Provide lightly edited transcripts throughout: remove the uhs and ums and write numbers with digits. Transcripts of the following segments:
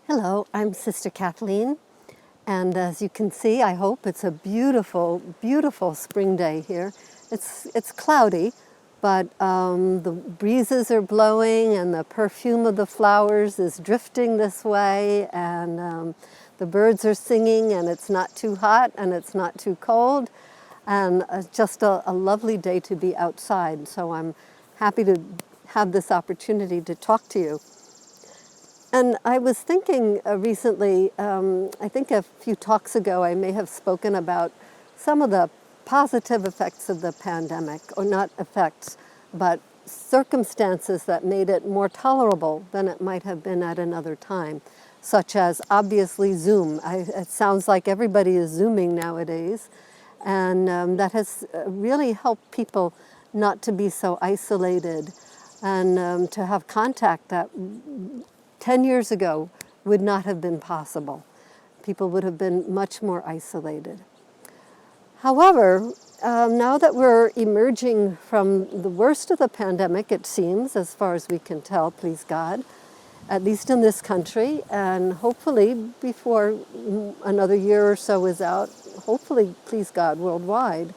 Hello, I'm Sister Kathleen, and as you can see, I hope it's a beautiful, beautiful spring day here. It's cloudy, but the breezes are blowing and the perfume of the flowers is drifting this way, and the birds are singing, and it's not too hot and it's not too cold, and just a lovely day to be outside. So I'm happy to have this opportunity to talk to you. And I was thinking recently, I think a few talks ago, I may have spoken about some of the positive effects of the pandemic, or not effects, but circumstances that made it more tolerable than it might have been at another time, such as obviously Zoom. It sounds like everybody is Zooming nowadays, and that has really helped people not to be so isolated and to have contact that 10 years ago would not have been possible. People would have been much more isolated. However, now that we're emerging from the worst of the pandemic, it seems, as far as we can tell, please God, at least in this country, and hopefully before another year or so is out, hopefully, please God, worldwide,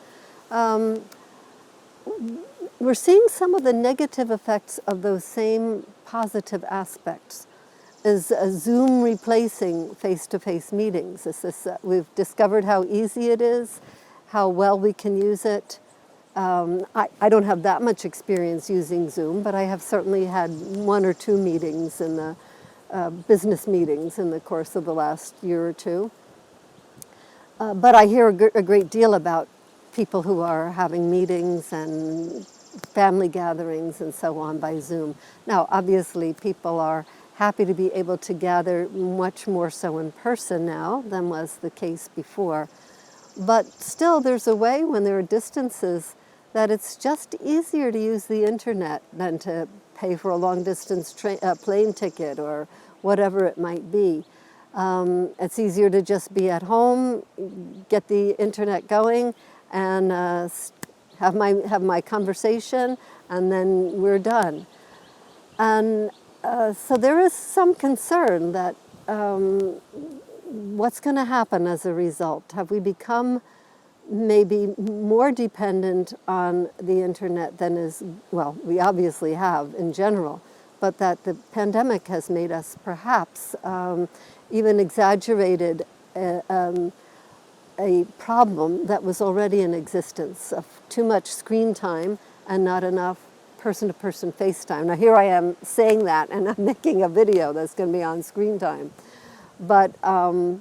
we're seeing some of the negative effects of those same positive aspects. Is Zoom replacing face-to-face meetings? We've discovered how easy it is, how well we can use it. I don't have that much experience using Zoom, but I have certainly had one or two meetings in the business meetings in the course of the last year or two. But I hear a great deal about people who are having meetings and family gatherings and so on by Zoom. Now, obviously, people are happy to be able to gather much more so in person now than was the case before. But still, there's a way when there are distances that it's just easier to use the internet than to pay for a long-distance plane ticket or whatever it might be. It's easier to just be at home, get the internet going, and have my conversation, and then we're done. And so there is some concern that what's going to happen as a result? Have we become maybe more dependent on the internet than is, well, we obviously have in general, but that the pandemic has made us perhaps even exaggerated a problem that was already in existence of too much screen time and not enough person-to-person FaceTime. Now here I am saying that, and I'm making a video that's going to be on screen time. But I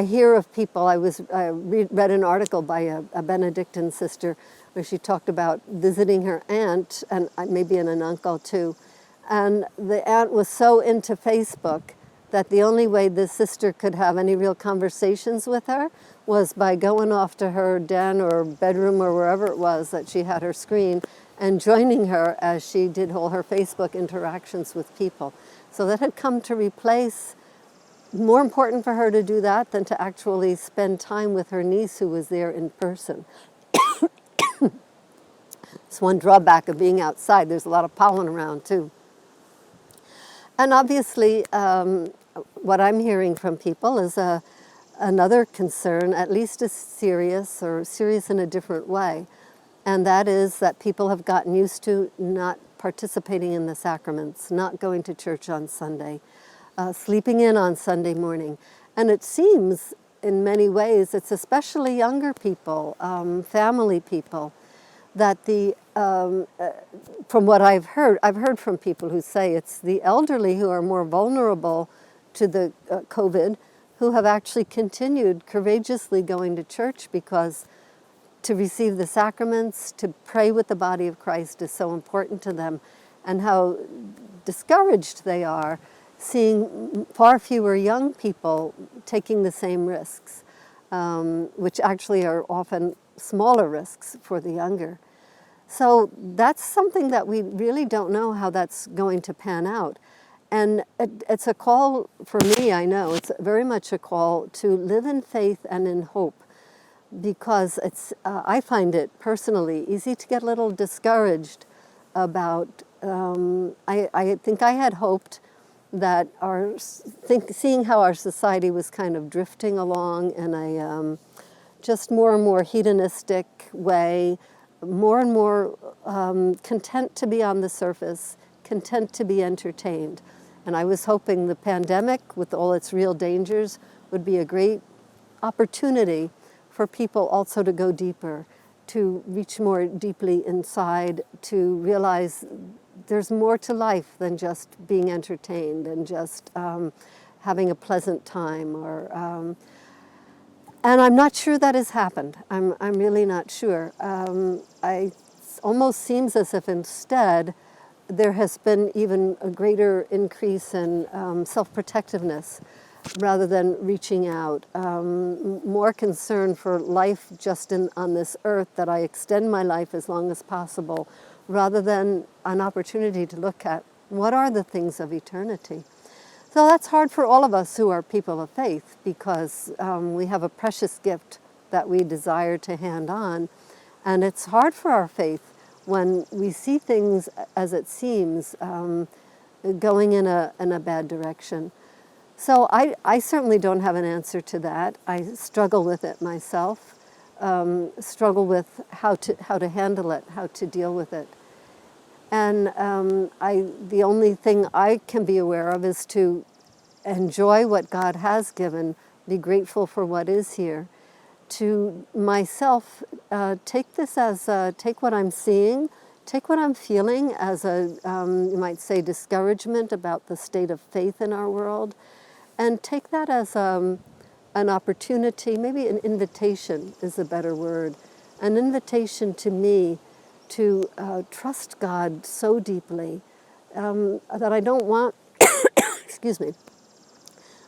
hear of people. I read an article by a Benedictine sister where she talked about visiting her aunt, and maybe an uncle too. And the aunt was so into Facebook that the only way the sister could have any real conversations with her was by going off to her den or bedroom or wherever it was that she had her screen and joining her as she did all her Facebook interactions with people. So that had come to replace, more important for her to do that than to actually spend time with her niece who was there in person. It's one drawback of being outside. There's a lot of pollen around too. And obviously, what I'm hearing from people is another concern, at least as serious, or serious in a different way, and that is that people have gotten used to not participating in the sacraments, not going to church on Sunday, sleeping in on Sunday morning. And it seems, in many ways, it's especially younger people, family people, that from what I've heard from people who say it's the elderly who are more vulnerable to the COVID, who have actually continued courageously going to church because to receive the sacraments, to pray with the body of Christ is so important to them, and how discouraged they are seeing far fewer young people taking the same risks, which actually are often smaller risks for the younger. So that's something that we really don't know how that's going to pan out. And it's a call for me, I know, it's very much a call to live in faith and in hope, because I find it personally easy to get a little discouraged about, I think I had hoped that seeing how our society was kind of drifting along in a just more and more hedonistic way, more and more content to be on the surface, content to be entertained. And I was hoping the pandemic, with all its real dangers, would be a great opportunity for people also to go deeper, to reach more deeply inside, to realize there's more to life than just being entertained and just having a pleasant time. And I'm not sure that has happened. I'm really not sure. It almost seems as if instead there has been even a greater increase in self-protectiveness rather than reaching out, more concern for life just on this earth, that I extend my life as long as possible, rather than an opportunity to look at what are the things of eternity. So that's hard for all of us who are people of faith, because we have a precious gift that we desire to hand on. And it's hard for our faith when we see things, as it seems, going in a bad direction. So I certainly don't have an answer to that. I struggle with it myself, struggle with how to handle it, how to deal with it. And the only thing I can be aware of is to enjoy what God has given, be grateful for what is here, to myself take this as, take what I'm seeing, take what I'm feeling as you might say, discouragement about the state of faith in our world, and take that as an opportunity, maybe an invitation is a better word, an invitation to me to trust God so deeply that I don't want, excuse me,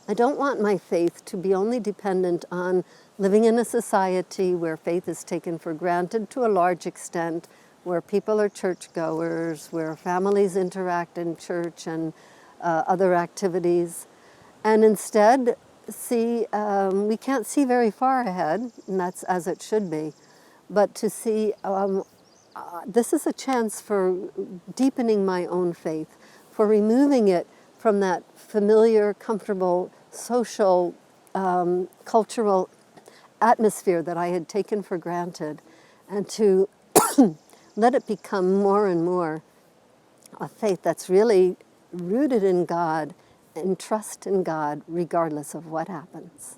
I don't want my faith to be only dependent on living in a society where faith is taken for granted to a large extent, where people are churchgoers, where families interact in church and other activities, and instead we can't see very far ahead, and that's as it should be, but to see this is a chance for deepening my own faith, for removing it from that familiar, comfortable, social, cultural atmosphere that I had taken for granted, and to let it become more and more a faith that's really rooted in God and trust in God regardless of what happens.